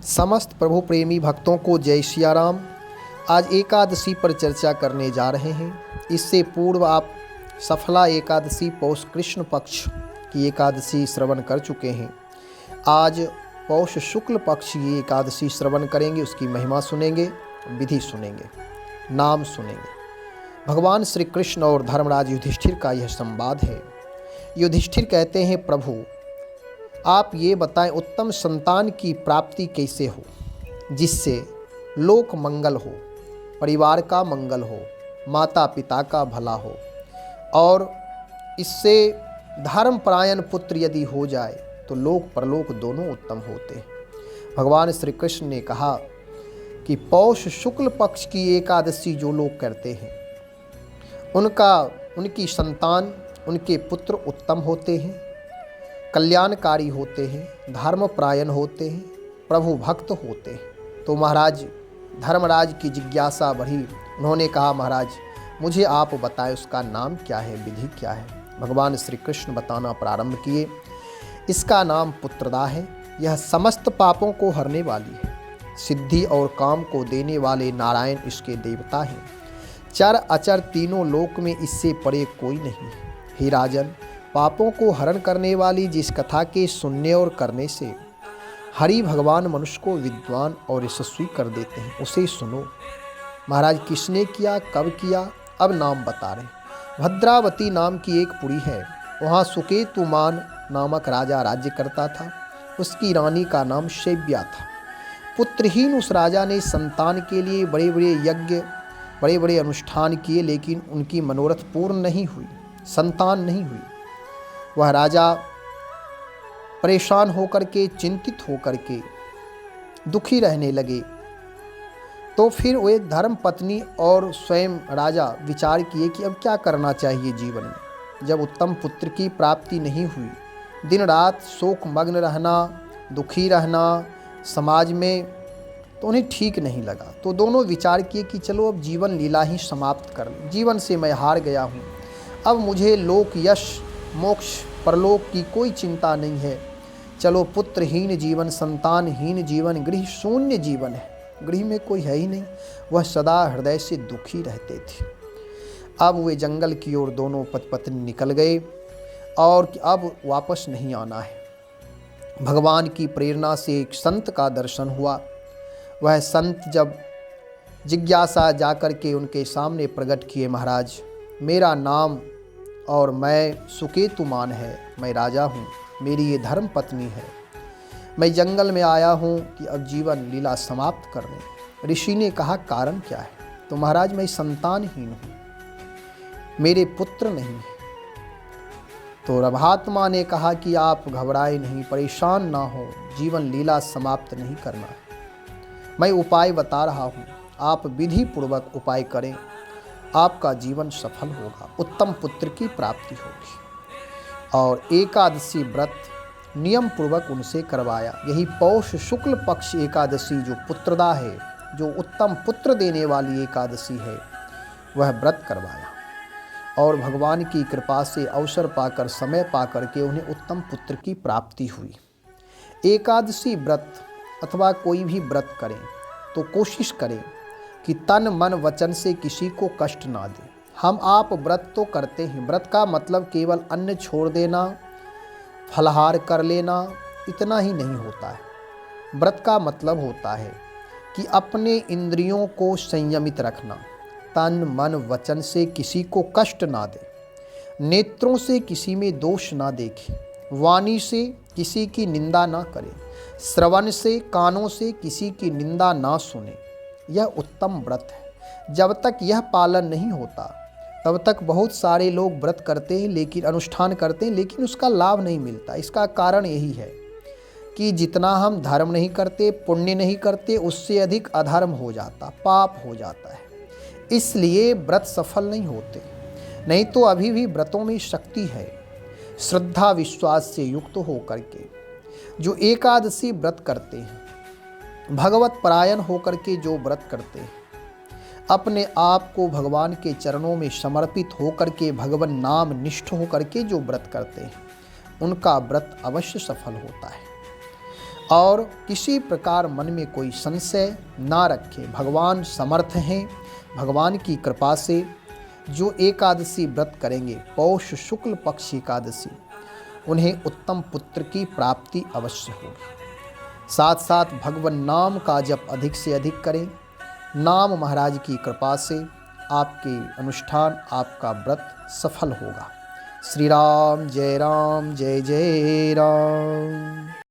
समस्त प्रभु प्रेमी भक्तों को जय सिया राम। आज एकादशी पर चर्चा करने जा रहे हैं। इससे पूर्व आप सफला एकादशी पौष कृष्ण पक्ष की एकादशी श्रवण कर चुके हैं। आज पौष शुक्ल पक्ष की एकादशी श्रवण करेंगे, उसकी महिमा सुनेंगे, विधि सुनेंगे, नाम सुनेंगे। भगवान श्री कृष्ण और धर्मराज युधिष्ठिर का यह संवाद है। युधिष्ठिर कहते हैं, प्रभु आप ये बताएं उत्तम संतान की प्राप्ति कैसे हो, जिससे लोक मंगल हो, परिवार का मंगल हो, माता पिता का भला हो, और इससे धर्मपरायण पुत्र यदि हो जाए तो लोक परलोक दोनों उत्तम होते हैं। भगवान श्री कृष्ण ने कहा कि पौष शुक्ल पक्ष की एकादशी जो लोग करते हैं उनकी संतान, उनके पुत्र उत्तम होते हैं, कल्याणकारी होते हैं, धर्मपरायण होते हैं, प्रभु भक्त होते हैं। तो महाराज धर्मराज की जिज्ञासा बढ़ी। उन्होंने कहा, महाराज मुझे आप बताएं उसका नाम क्या है, विधि क्या है। भगवान श्री कृष्ण बताना प्रारंभ किए। इसका नाम पुत्रदा है। यह समस्त पापों को हरने वाली है। सिद्धि और काम को देने वाले नारायण इसके देवता हैं। चर अचर तीनों लोक में इससे परे कोई नहीं। हे राजन, पापों को हरण करने वाली जिस कथा के सुनने और करने से हरि भगवान मनुष्य को विद्वान और यशस्वी कर देते हैं, उसे सुनो। महाराज किसने किया, कब किया, अब नाम बता रहे। भद्रावती नाम की एक पुरी है। वहाँ सुकेतुमान नामक राजा राज्य करता था। उसकी रानी का नाम शैव्या था। पुत्रहीन उस राजा ने संतान के लिए बड़े बड़े यज्ञ, बड़े बड़े अनुष्ठान किए, लेकिन उनकी मनोरथ पूर्ण नहीं हुई, संतान नहीं हुई। वह राजा परेशान होकर के, चिंतित होकर के दुखी रहने लगे। तो फिर वो एक धर्म पत्नी और स्वयं राजा विचार किए कि अब क्या करना चाहिए जीवन में। जब उत्तम पुत्र की प्राप्ति नहीं हुई, दिन रात शोक मग्न रहना, दुखी रहना समाज में, तो उन्हें ठीक नहीं लगा। तो दोनों विचार किए कि चलो अब जीवन लीला ही समाप्त कर लें। जीवन से मैं हार गया हूँ, अब मुझे लोक यश मोक्ष परलोक की कोई चिंता नहीं है। चलो पुत्रहीन जीवन, संतानहीन जीवन, गृह शून्य जीवन है। गृह में कोई है ही नहीं। वह सदा हृदय से दुखी रहते थे। अब वे जंगल की ओर दोनों पति पत्नी निकल गए और अब वापस नहीं आना है। भगवान की प्रेरणा से एक संत का दर्शन हुआ। वह संत जब जिज्ञासा जाकर के उनके सामने प्रकट किए, महाराज मेरा नाम और मैं सुकेतुमान है, मैं राजा हूँ, मेरी ये धर्म पत्नी है, मैं जंगल में आया हूँ कि अब जीवन लीला समाप्त करने। ऋषि ने कहा, कारण क्या है? तो महाराज मैं संतानहीन हूँ, मेरे पुत्र नहीं है। तो रभात्मा ने कहा कि आप घबराए नहीं, परेशान ना हो, जीवन लीला समाप्त नहीं करना है। मैं उपाय बता रहा हूँ, आप विधि पूर्वक उपाय करें, आपका जीवन सफल होगा, उत्तम पुत्र की प्राप्ति होगी। और एकादशी व्रत नियम पूर्वक उनसे करवाया। यही पौष शुक्ल पक्ष एकादशी जो पुत्रदा है, जो उत्तम पुत्र देने वाली एकादशी है, वह व्रत करवाया। और भगवान की कृपा से अवसर पाकर, समय पाकर के उन्हें उत्तम पुत्र की प्राप्ति हुई। एकादशी व्रत अथवा कोई भी व्रत करें तो कोशिश करें कि तन मन वचन से किसी को कष्ट ना दें। हम आप व्रत तो करते हैं, व्रत का मतलब केवल अन्न छोड़ देना, फलाहार कर लेना, इतना ही नहीं होता है। व्रत का मतलब होता है कि अपने इंद्रियों को संयमित रखना, तन मन वचन से किसी को कष्ट ना दे, नेत्रों से किसी में दोष ना देखे, वाणी से किसी की निंदा ना करे, श्रवण से, कानों से किसी की निंदा ना सुने। यह उत्तम व्रत है। जब तक यह पालन नहीं होता तब तक बहुत सारे लोग व्रत करते हैं, लेकिन अनुष्ठान करते हैं, लेकिन उसका लाभ नहीं मिलता। इसका कारण यही है कि जितना हम धर्म नहीं करते, पुण्य नहीं करते, उससे अधिक अधर्म हो जाता, पाप हो जाता है। इसलिए व्रत सफल नहीं होते। नहीं तो अभी भी व्रतों में शक्ति है। श्रद्धा विश्वास से युक्त होकर के जो एकादशी व्रत करते हैं, भगवत परायण होकर के जो व्रत करते हैं, अपने आप को भगवान के चरणों में समर्पित होकर के, भगवान नाम निष्ठ होकर के जो व्रत करते हैं, उनका व्रत अवश्य सफल होता है। और किसी प्रकार मन में कोई संशय ना रखें। भगवान समर्थ हैं। भगवान की कृपा से जो एकादशी व्रत करेंगे, पौष शुक्ल पक्ष एकादशी, उन्हें उत्तम पुत्र की प्राप्ति अवश्य होगी। साथ साथ भगवान नाम का जप अधिक से अधिक करें। नाम महाराज की कृपा से आपके अनुष्ठान, आपका व्रत सफल होगा। श्री राम जय जय राम।